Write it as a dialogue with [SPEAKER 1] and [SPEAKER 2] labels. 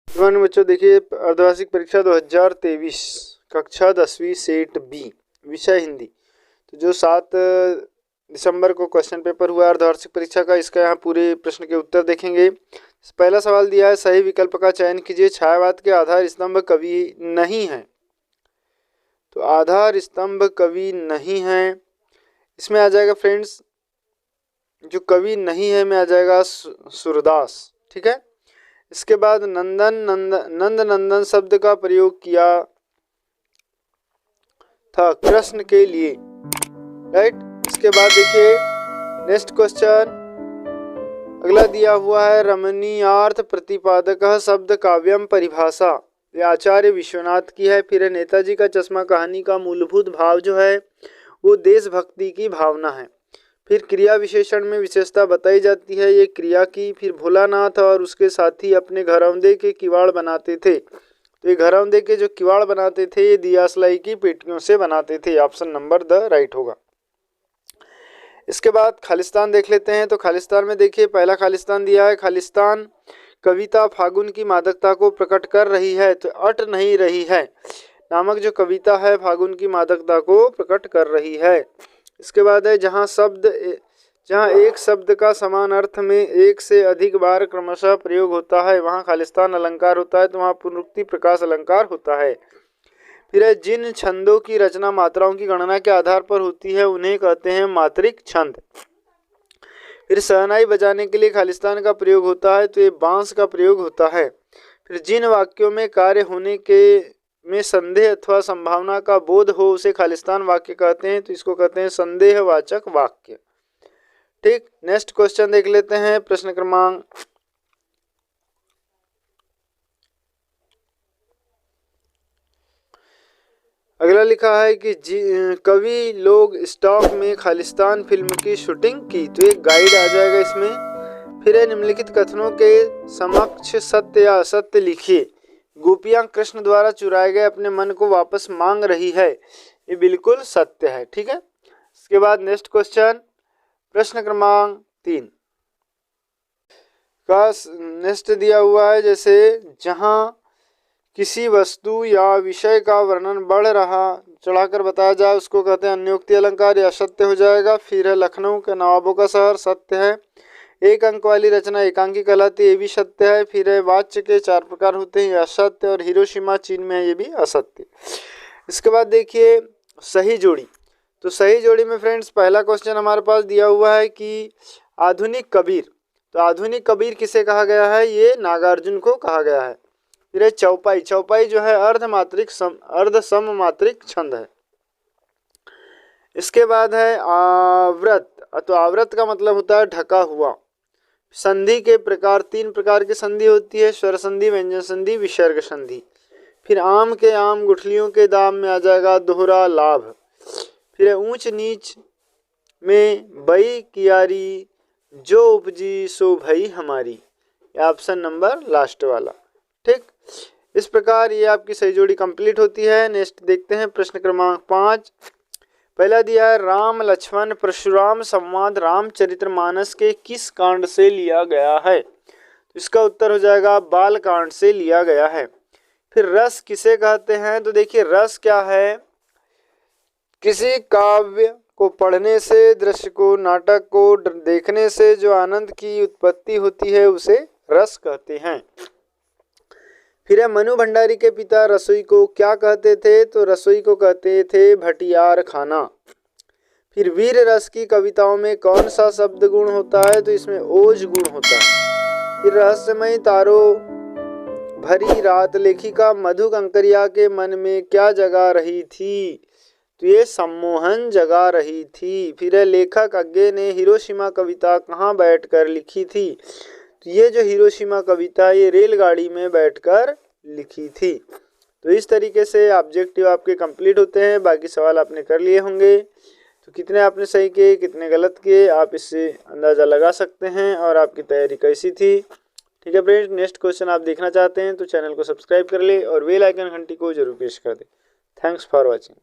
[SPEAKER 1] Good बच्चों, देखिए अर्धवार्षिक परीक्षा 2023 कक्षा 10वीं सेट बी विषय हिंदी। तो जो 7 दिसंबर को क्वेश्चन पेपर हुआ अर्धवार्षिक परीक्षा का, इसका यहाँ पूरे प्रश्न के उत्तर देखेंगे। पहला सवाल दिया है, सही विकल्प का चयन कीजिए। छायावाद के आधार स्तंभ कवि नहीं है। तो आधार स्तंभ कवि नहीं है, इसमें आ जाएगा फ्रेंड्स, जो कवि नहीं है में आ जाएगा सूरदास। ठीक है। इसके बाद नंद नंदन शब्द का प्रयोग किया था कृष्ण के लिए, राइट। इसके बाद देखिए नेक्स्ट क्वेश्चन अगला दिया हुआ है, रमणीयार्थ प्रतिपादक शब्द काव्यम परिभाषा, ये आचार्य विश्वनाथ की है। फिर नेताजी का चश्मा कहानी का मूलभूत भाव जो है वो देशभक्ति की भावना है। फिर क्रिया विशेषण में विशेषता बताई जाती है ये क्रिया की। फिर भोलानाथ और उसके साथी अपने घरौंदे के किवाड़ बनाते थे। तो ये घरौंदे के जो किवाड़ बनाते थे ये दिया सलाई की पेटियों से बनाते थे। ऑप्शन नंबर द राइट होगा। इसके बाद खालिस्तान देख लेते हैं। तो खालिस्तान में देखिए पहला खालिस्तान दिया है, खालिस्तान कविता फागुन की मादकता को प्रकट कर रही है। तो अट नहीं रही है नामक जो कविता है फागुन की मादकता को प्रकट कर रही है। इसके बाद है, जहाँ एक शब्द का समान अर्थ में एक से अधिक बार क्रमशः प्रयोग होता है वहाँ खालिस्तान अलंकार होता है। तो वहाँ पुनरुक्ति प्रकाश अलंकार होता है। फिर है, जिन छंदों की रचना मात्राओं की गणना के आधार पर होती है उन्हें कहते हैं मात्रिक छंद। फिर शहनाई बजाने के लिए खालिस्तान का प्रयोग होता है, तो ये बांस का प्रयोग होता है। फिर जिन वाक्यों में कार्य होने के में संदेह अथवा संभावना का बोध हो उसे खालिस्तान वाक्य कहते हैं। तो इसको कहते हैं संदेहवाचक वाक्य। ठीक। नेक्स्ट क्वेश्चन देख लेते हैं, प्रश्न क्रमांक अगला लिखा है कि कवि लोग स्टॉक में खालिस्तान फिल्म की शूटिंग की। तो एक गाइड आ जाएगा इसमें। फिर है, निम्नलिखित कथनों के समक्ष सत्य या असत्य लिखिए। गोपियां कृष्ण द्वारा चुराए गए अपने मन को वापस मांग रही है, ये बिल्कुल सत्य है। ठीक है। इसके बाद नेक्स्ट क्वेश्चन प्रश्न क्रमांक 3 का नेक्स्ट दिया हुआ है, जैसे जहां किसी वस्तु या विषय का वर्णन चढ़ाकर बताया जाए उसको कहते हैं अन्योक्ति अलंकार, या सत्य हो जाएगा। फिर है, लखनऊ के नवाबों का शहर, सत्य है। एक अंक वाली रचना एकांकी कहलाती है, ये भी सत्य है। फिर है, वाच्य के 4 प्रकार होते हैं, असत्य। और हिरोशिमा चीन में है, ये भी असत्य। इसके बाद देखिए सही जोड़ी। तो सही जोड़ी में फ्रेंड्स पहला क्वेश्चन हमारे पास दिया हुआ है कि आधुनिक कबीर। तो आधुनिक कबीर किसे कहा गया है, ये नागार्जुन को कहा गया है। फिर है, चौपाई। चौपाई जो है अर्ध सममात्रिक छंद है। इसके बाद है आवृत। तो आवृत का मतलब होता है ढका हुआ। संधि के प्रकार 3 प्रकार की संधि होती है, स्वर संधि, व्यंजन संधि, विसर्ग संधि। फिर आम के आम गुठलियों के दाम में आ जाएगा दोहरा लाभ। फिर ऊंच नीच में बई कियारी, जो उपजी सो भई हमारी, ऑप्शन नंबर लास्ट वाला। ठीक। इस प्रकार ये आपकी सही जोड़ी कंप्लीट होती है। नेक्स्ट देखते हैं प्रश्न क्रमांक 5। पहला दिया है, राम लक्ष्मण परशुराम संवाद रामचरितमानस के किस कांड से लिया गया है। तो इसका उत्तर हो जाएगा बाल कांड से लिया गया है। फिर रस किसे कहते हैं। तो देखिए रस क्या है, किसी काव्य को पढ़ने से, दृश्य को, नाटक को देखने से जो आनंद की उत्पत्ति होती है उसे रस कहते हैं। फिर है, मनु भंडारी के पिता रसोई को क्या कहते थे। तो रसोई को कहते थे भटियार खाना। फिर वीर रस की कविताओं में कौन सा शब्द गुण होता है। तो इसमें ओज गुण होता है। फिर रहस्यमयी तारों भरी रात लेखिका मधु कंकरिया के मन में क्या जगा रही थी। तो ये सम्मोहन जगा रही थी। फिर है, लेखक अज्ञे ने हिरोशिमा कविता कहाँ बैठकर लिखी थी। तो ये जो हिरोशिमा कविता ये रेलगाड़ी में बैठकर लिखी थी। तो इस तरीके से ऑब्जेक्टिव आपके कंप्लीट होते हैं। बाकी सवाल आपने कर लिए होंगे। तो कितने आपने सही किए, कितने गलत किए, आप इससे अंदाज़ा लगा सकते हैं और आपकी तैयारी कैसी थी। ठीक है फ्रेंड्स, नेक्स्ट क्वेश्चन आप देखना चाहते हैं तो चैनल को सब्सक्राइब कर ले और बेल आइकन घंटी को जरूर प्रेस कर दे। Thanks for watching.